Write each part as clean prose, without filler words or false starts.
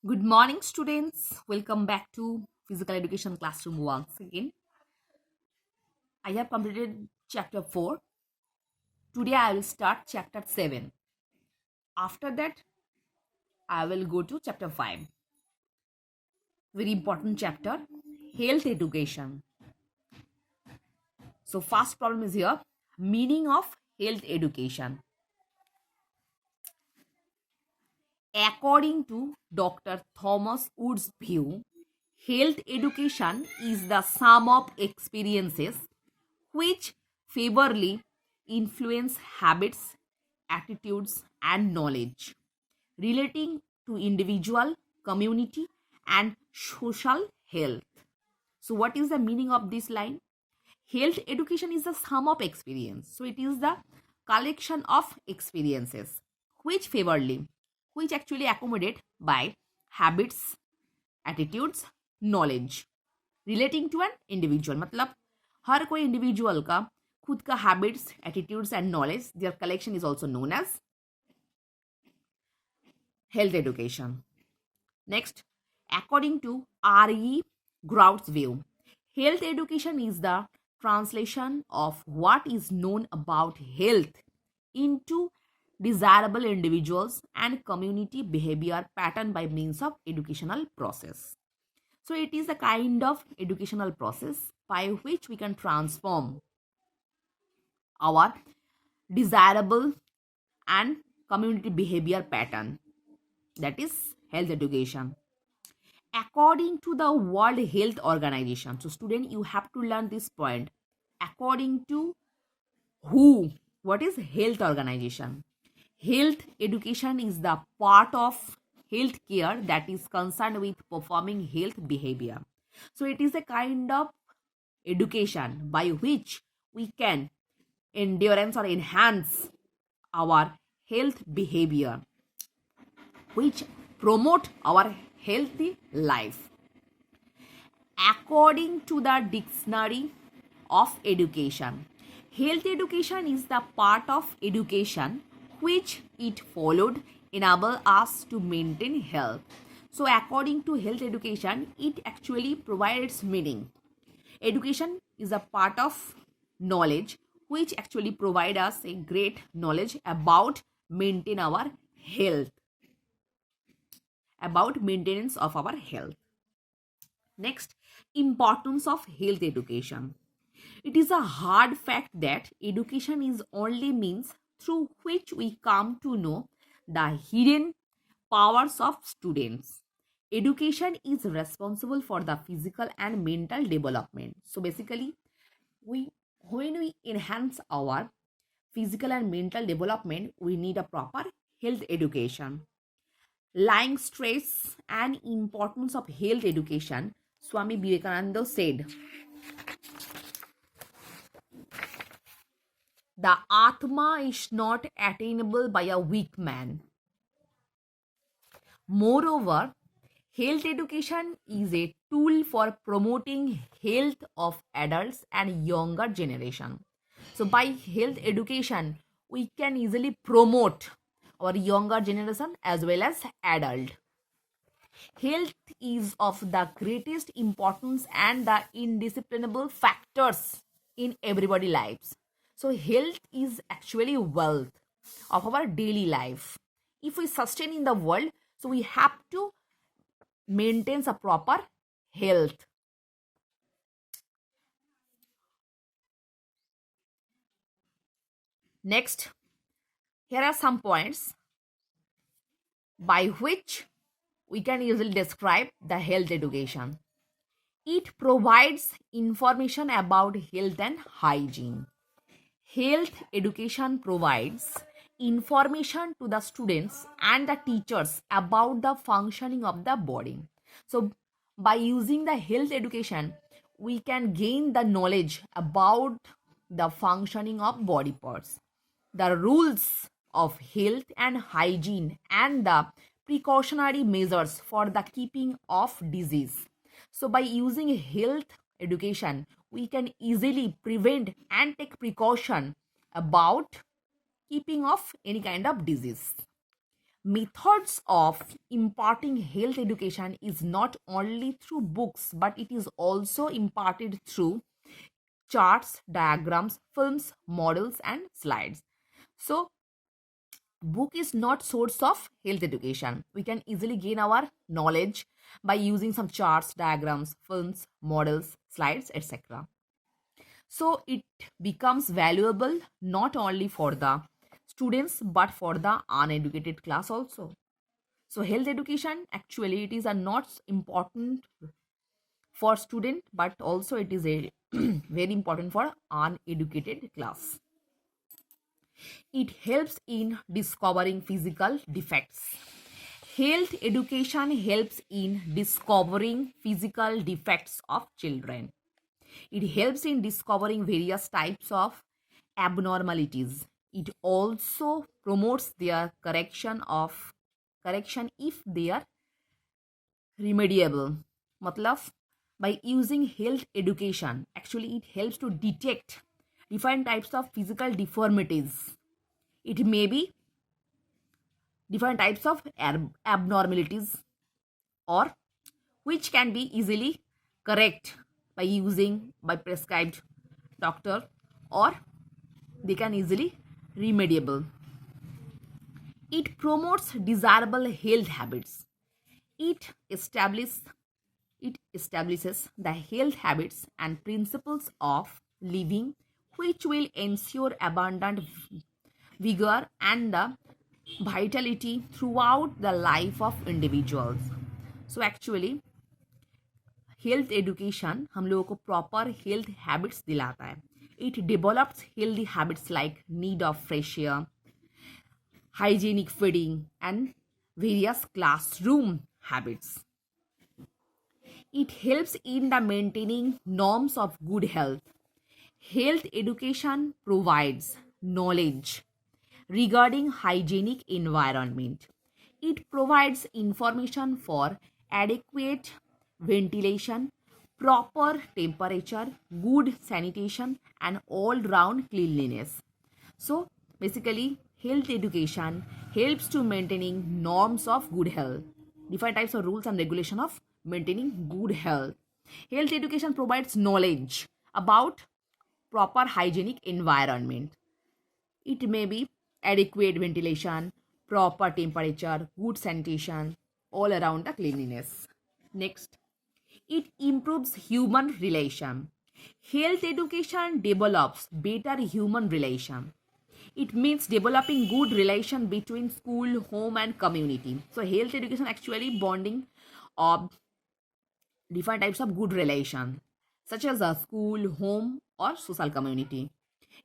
Good morning, students. Welcome back to Physical Education Classroom once again. I have completed chapter 4. Today I will start chapter 7. After that, I will go to chapter 5. Very important chapter, health education. So, first problem is here, meaning of health education. According to Dr. Thomas Wood's view, health education is the sum of experiences which favorably influence habits, attitudes, and knowledge relating to individual, community, and social health. So, what is the meaning of this line? Health education is the sum of experience. So, it is the collection of experiences which favorably, which actually accommodate by habits, attitudes, knowledge relating to an individual. मतलब हर कोई individual का खुद का habits attitudes and knowledge their collection is also known as health education. Next, according to R.E. Grout's view, health education is the translation of what is known about health into desirable individuals and community behavior pattern by means of educational process. So it is a kind of educational process by which we can transform our desirable and community behavior pattern, that is health education. According to the World Health Organization, so student, you have to learn this point. According to who? What is health organization? Health education is the part of health care that is concerned with performing health behavior. So it is a kind of education by which we can endurance or enhance our health behavior, which promote our healthy life. According to the dictionary of education, health education is the part of education which it followed enable us to maintain health. So according to health education, it actually provides meaning. Education is a part of knowledge which actually provide us a great knowledge about maintain our health, about maintenance of our health. Next, importance of health education. It is a hard fact that education is only means through which we come to know the hidden powers of students. Education is responsible for the physical and mental development. So basically, we when we enhance our physical and mental development, we need a proper health education. Lying stress and importance of health education, Swami Vivekananda said, the Atma is not attainable by a weak man. Moreover, health education is a tool for promoting health of adults and younger generation. So by health education, we can easily promote our younger generation as well as adult. Health is of the greatest importance and the indisciplinable factors in everybody lives. So health is actually wealth of our daily life. If we sustain in the world, so we have to maintain a proper health. Next, here are some points by which we can easily describe the health education. It provides information about health and hygiene. Health education provides information to the students and the teachers about the functioning of the body. So, by using the health education, we can gain the knowledge about the functioning of body parts, the rules of health and hygiene, and the precautionary measures for the keeping of disease. So by using health education, we can easily prevent and take precaution about keeping of any kind of disease. Methods of imparting health education is not only through books, but it is also imparted through charts, diagrams, films, models, and slides. So, book is not source of health education. We can easily gain our knowledge by using some charts, diagrams, films, models, slides, etc. So it becomes valuable not only for the students but for the uneducated class also. So health education actually it is a not important for student but also it is a very important for uneducated class. It helps in discovering physical defects. Health education helps in discovering physical defects of children. It helps in discovering various types of abnormalities. It also promotes their correction if they are remediable. मतलब by using health education, actually it helps to detect different types of physical deformities. It may be different types of abnormalities or which can be easily correct by prescribed doctor or they can easily remediable. It promotes desirable health habits. It establishes it establishes the health habits and principles of living which will ensure abundant vigor and the vitality throughout the life of individuals. So actually health education हम लोगों को proper health habits दिलाता है. It develops healthy habits like need of fresh air, hygienic feeding, and various classroom habits. It helps in the maintaining norms of good health. Health education provides knowledge regarding hygienic environment. It provides information for adequate ventilation, proper temperature, good sanitation, and all-round cleanliness. So basically, health education helps to maintaining norms of good health. Different types of rules and regulation of maintaining good health. Health education provides knowledge about proper hygienic environment. It may be adequate ventilation, proper temperature, good sanitation, all around the cleanliness. Next, it improves human relation. Health education develops better human relation. It means developing good relation between school, home, and community. So health education actually bonding of different types of good relation, such as a school, home, or social community.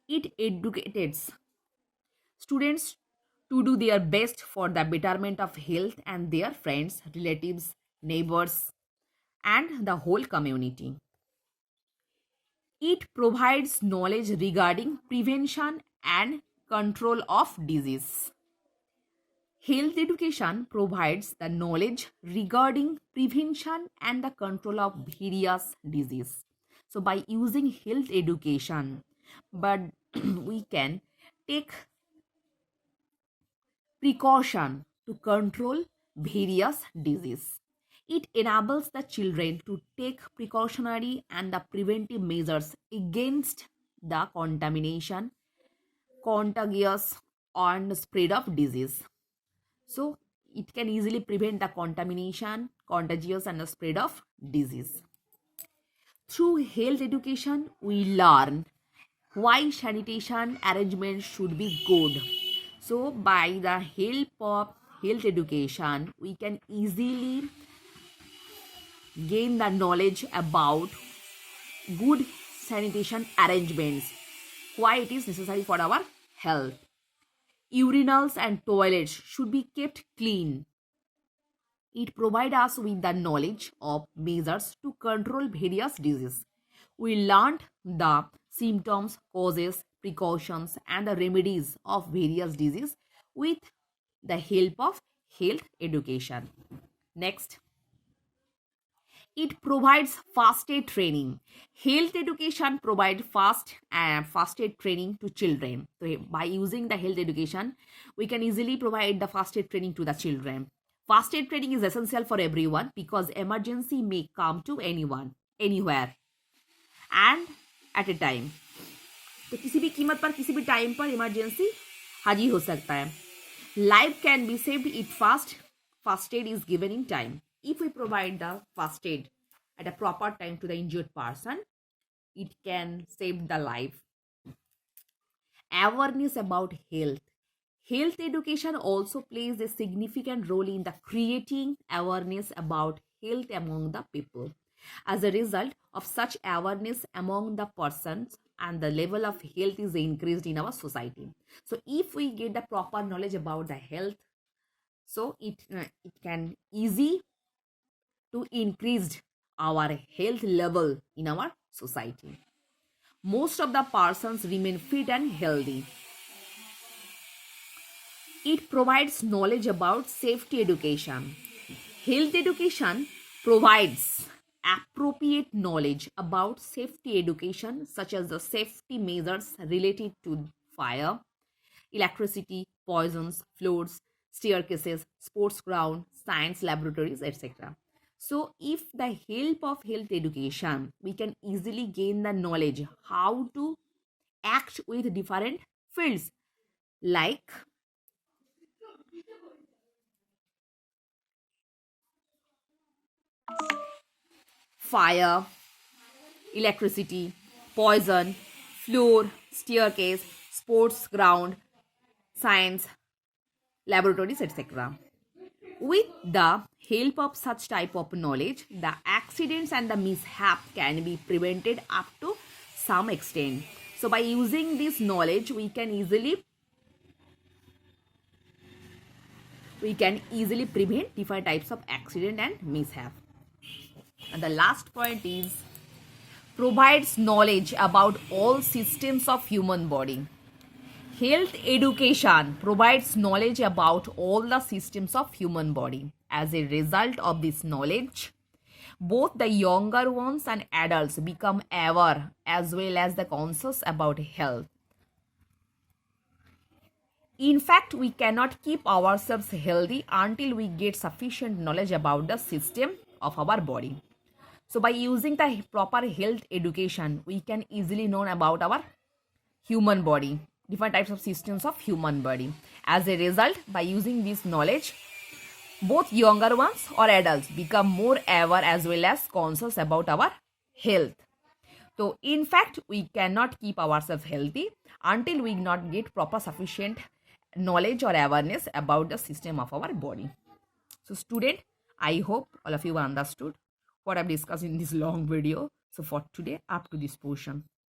It educates students to do their best for the betterment of health and their friends, relatives, neighbors, and the whole community. It provides knowledge regarding prevention and control of disease. Health education provides the knowledge regarding prevention and the control of various disease. So by using health education, but we can take precaution to control various disease. It enables the children to take precautionary and the preventive measures against the contamination, contagious, and spread of disease. So it can easily prevent the contamination, contagious, and the spread of disease. Through health education, we learn why sanitation arrangements should be good. So by the help of health education, we can easily gain the knowledge about good sanitation arrangements, why it is necessary for our health. Urinals and toilets should be kept clean. It provides us with the knowledge of measures to control various diseases. We learned the symptoms, causes, precautions, and the remedies of various diseases with the help of health education. Next, It provides first aid training. Health education provides first aid training to children. So by using the health education, we can easily provide the first aid training to the children. First aid training is essential for everyone because emergency may come to anyone, anywhere, and at a time. तो किसी भी कीमत पर किसी भी time पर emergency हाजिर हो सकता है. Life can be saved if first aid is given in time. If we provide the first aid at a proper time to the injured person, it can save the life. Awareness about health. Health education also plays a significant role in the creating awareness about health among the people. As a result of such awareness among the persons, and the level of health is increased in our society. So if we get the proper knowledge about the health, so it can easy to increase our health level in our society. Most of the persons remain fit and healthy. It provides knowledge about safety education. Health education provides appropriate knowledge about safety education, such as the safety measures related to fire, electricity, poisons, floors, staircases, sports ground, science laboratories, etc. So if the help of health education, we can easily gain the knowledge how to act with different fields like fire, electricity, poison, floor, staircase, sports ground, science, laboratories, etc. With the help of such type of knowledge, the accidents and the mishap can be prevented up to some extent. So by using this knowledge, we can easily prevent different types of accident and mishap. And the last point is provides knowledge about all systems of human body. Health education provides knowledge about all the systems of human body. As a result of this knowledge, both the younger ones and adults become aware as well as the conscious about health. In fact, we cannot keep ourselves healthy until we get sufficient knowledge about the system of our body. So by using the proper health education, we can easily know about our human body, different types of systems of human body. As a result, by using this knowledge, both younger ones or adults become more aware as well as conscious about our health. So in fact, we cannot keep ourselves healthy until we not get proper sufficient knowledge or awareness about the system of our body. So student, I hope all of you understood what I've discussed in this long video. So for today, up to this portion.